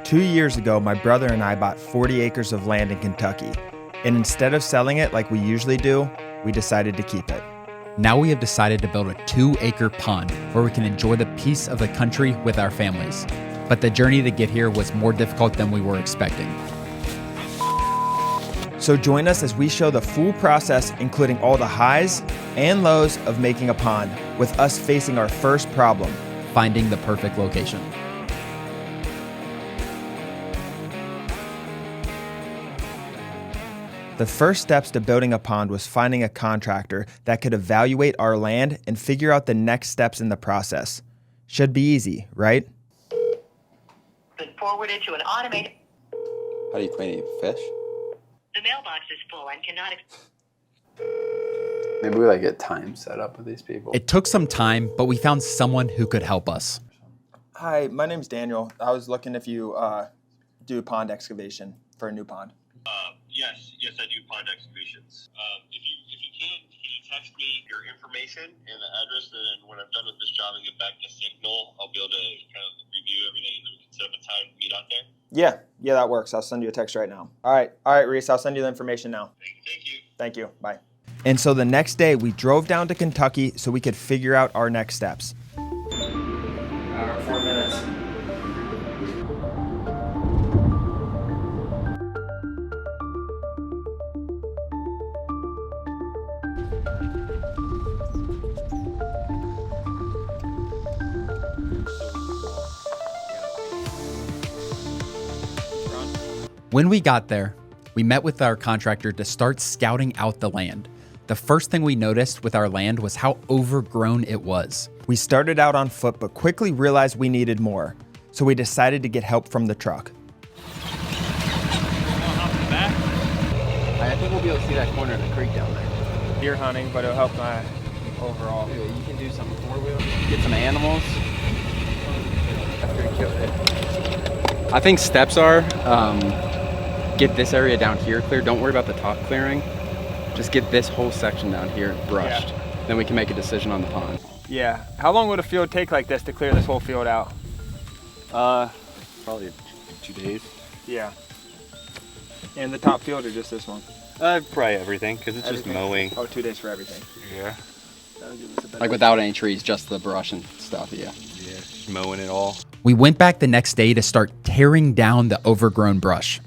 2 years ago, my brother and I bought 40 acres of land in Kentucky, and instead of selling it like we usually do, we decided to keep it. Now we have decided to build a 2-acre pond where we can enjoy the peace of the country with our families. But the journey to get here was more difficult than we were expecting. So join us as we show the full process, including all the highs and lows of making a pond, with us facing our first problem: finding the perfect location. The first steps to building a pond was finding a contractor that could evaluate our land and figure out the next steps in the process. Should be easy, right? Been forwarded to an automated. How do you clean it? Fish? The mailbox is full and cannot. Maybe we get time set up with these people. It took some time, but we found someone who could help us. Hi, my name's Daniel. I was looking if you do pond excavation for a new pond. Yes, I do pond excavations. If you can you text me your information and the address, and when I'm done with this job and get back the signal, I'll be able to kind of review everything, and we can set up a time to meet out there. Yeah, that works. I'll send you a text right now. All right, Reese, I'll send you the information now. Thank you. Bye. And so the next day, we drove down to Kentucky so we could figure out our next steps. 4 minutes. When we got there, we met with our contractor to start scouting out the land. The first thing we noticed with our land was how overgrown it was. We started out on foot, but quickly realized we needed more. So we decided to get help from the truck. I think we'll be able to see that corner of the creek down there. Deer hunting, but it'll help my overall. You can do some four-wheel, get some animals. After you killed it. I think steps are, get this area down here clear. Don't worry about the top clearing. Just get this whole section down here brushed. Yeah. Then we can make a decision on the pond. Yeah. How long would a field take like this to clear this whole field out? Probably 2 days. Yeah. And the top field or just this one? Probably everything, because it's just mowing. Oh, 2 days for everything. Yeah. Like without any trees, just the brush and stuff, yeah. Yeah, just mowing it all. We went back the next day to start tearing down the overgrown brush.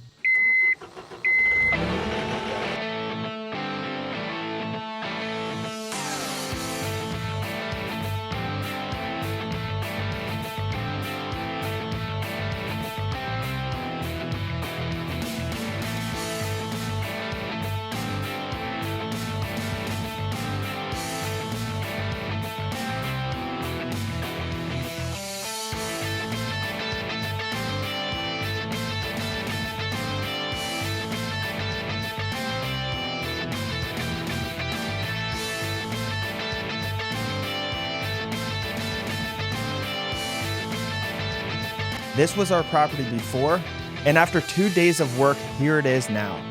This was our property before, and after 2 days of work, here it is now.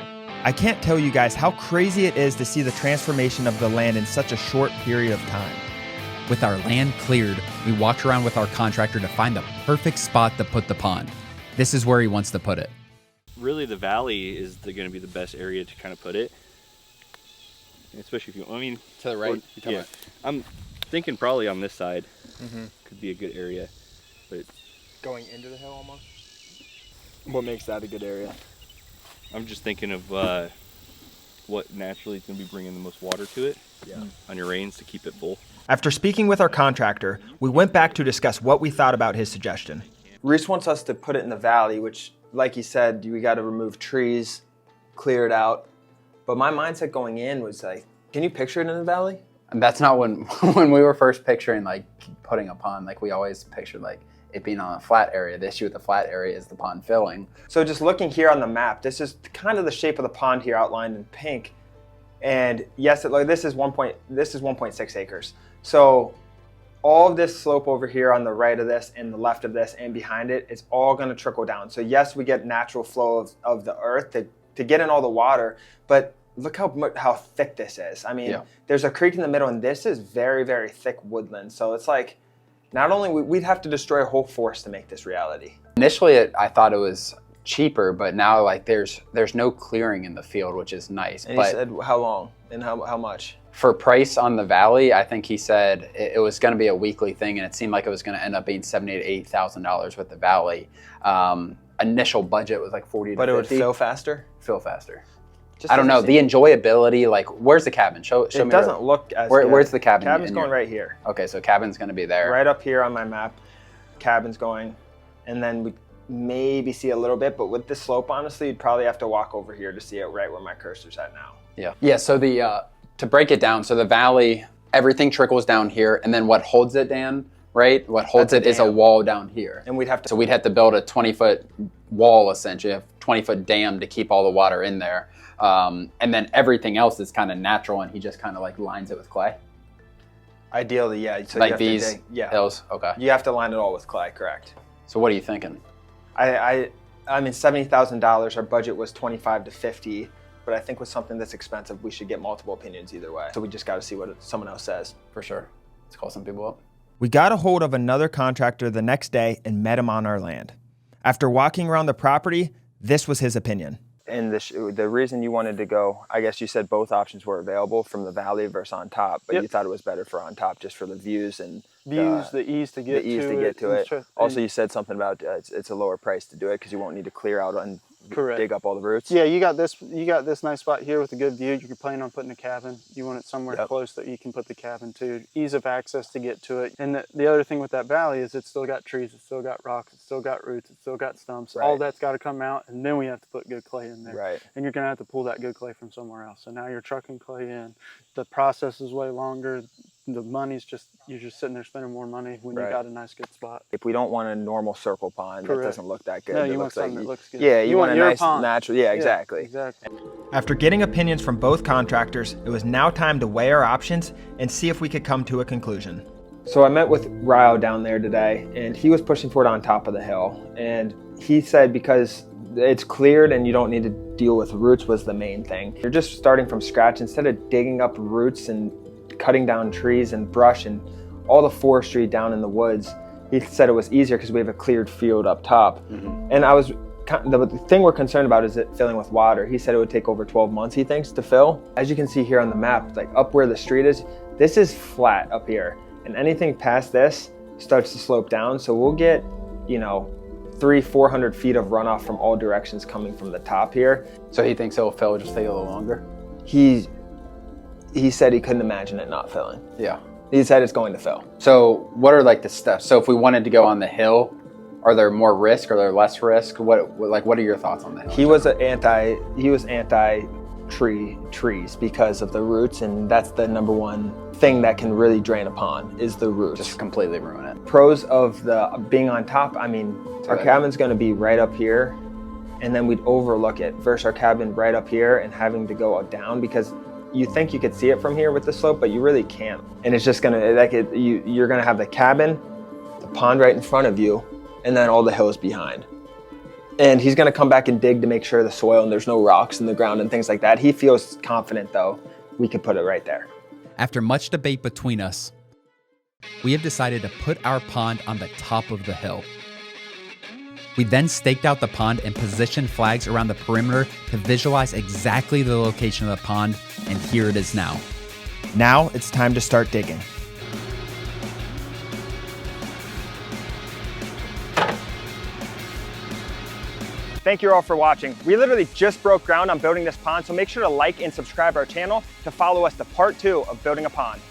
I can't tell you guys how crazy it is to see the transformation of the land in such a short period of time. With our land cleared, we walked around with our contractor to find the perfect spot to put the pond. This is where he wants to put it. Really, the valley is going to be the best area to kind of put it. Especially if you, to the right? Yeah. I'm thinking probably on this side. Could be a good area. But Going into the hill almost? What makes that a good area? I'm just thinking of what naturally is going to be bringing the most water to it on your rains to keep it full. After speaking with our contractor, we went back to discuss what we thought about his suggestion. Reese wants us to put it in the valley, which, like he said, we got to remove trees, clear it out. But my mindset going in was like, can you picture it in the valley? And that's not when we were first picturing putting a pond, we always pictured it being on a flat area. The issue with the flat area is the pond filling. So just looking here on the map, this is kind of the shape of the pond here outlined in pink. And yes, this is 1.6 acres. So all of this slope over here on the right of this and the left of this and behind it, it's all going to trickle down. So yes, we get natural flow of the earth to get in all the water, but look how thick this is. There's a creek in the middle, and this is very, very thick woodland. So it's Not only we'd have to destroy a whole forest to make this reality. Initially, I thought it was cheaper, but now like there's no clearing in the field, which is nice. And but he said how long and how much? for price on the Valley, I think he said it was going to be a weekly thing, and it seemed like it was going to end up being $78,000 to $8,000 with the Valley. Initial budget was like 40 to 50. But it would fill faster? Fill faster. Just I don't know, the enjoyability, like where's the cabin? Show me. It doesn't look as good. Where's the cabin? Cabin's going right here. Okay, so cabin's going to be there. Right up here on my map, cabin's going, and then we maybe see a little bit, but with this slope, honestly, you'd probably have to walk over here to see it right where my cursor's at now. Yeah. Yeah, so to break it down, so the Valley, everything trickles down here, and then what holds it, Dan, right? What holds it is a wall down here. And we'd have to... So we'd have to build a 20-foot wall, essentially, a 20-foot dam to keep all the water in there. And then everything else is kind of natural, and he just kind of like lines it with clay. Ideally, yeah. So like these hills? Okay. You have to line it all with clay, correct. So what are you thinking? I mean, $70,000, our budget was 25 to 50, but I think with something that's expensive, we should get multiple opinions either way. So we just got to see what someone else says. For sure. Let's call some people up. We got a hold of another contractor the next day and met him on our land. After walking around the property, this was his opinion. And the reason you wanted to go, I guess you said both options were available from the Valley versus on top, but you thought it was better for on top just for the views and the ease to get to it. Also, you said something about it's a lower price to do it because you won't need to clear out and dig up all the roots. Yeah, you got this nice spot here with a good view. You're planning on putting a cabin. You want it somewhere close that you can put the cabin to. Ease of access to get to it. And the other thing with that valley is it's still got trees, it's still got rocks, it's still got roots, it's still got stumps. All that's got to come out, and then we have to put good clay in there. Right. And you're gonna have to pull that good clay from somewhere else. So now you're trucking clay in. The process is way longer. The money's you're just sitting there spending more money when you got a nice good spot. If we don't want a normal circle pond, that doesn't look that good. No, you want something that looks good. Yeah, you want a nice pond. natural. Yeah, exactly. Exactly. After getting opinions from both contractors, it was now time to weigh our options and see if we could come to a conclusion. So I met with Ryo down there today, and he was pushing for it on top of the hill. And he said because it's cleared and you don't need to deal with roots was the main thing. You're just starting from scratch instead of digging up roots and cutting down trees and brush and all the forestry down in the woods. He said it was easier because we have a cleared field up top. Mm-hmm. And the thing we're concerned about is it filling with water. He said it would take over 12 months, he thinks, to fill. As you can see here on the map, like up where the street is, this is flat up here. And anything past this starts to slope down. So we'll get, 300-400 feet of runoff from all directions coming from the top here. So he thinks it'll fill, just take a little longer? He said he couldn't imagine it not filling. Yeah. He said it's going to fill. So what are like the steps? So if we wanted to go on the hill, are there more risk? Are there less risk? What are your thoughts on the hill? He was anti trees because of the roots, and that's the number one thing that can really drain a pond is the roots. Just completely ruin it. Pros of the being on top, I mean, our cabin's going to be right up here, and then we'd overlook it versus our cabin right up here and having to go down because you think you could see it from here with the slope, but you really can't. And it's just gonna, you're gonna have the cabin, the pond right in front of you, and then all the hills behind. And he's gonna come back and dig to make sure the soil and there's no rocks in the ground and things like that. He feels confident though, we could put it right there. After much debate between us, we have decided to put our pond on the top of the hill. We then staked out the pond and positioned flags around the perimeter to visualize exactly the location of the pond, and here it is now. Now it's time to start digging. Thank you all for watching. We literally just broke ground on building this pond, so make sure to like and subscribe our channel to follow us to part 2 of building a pond.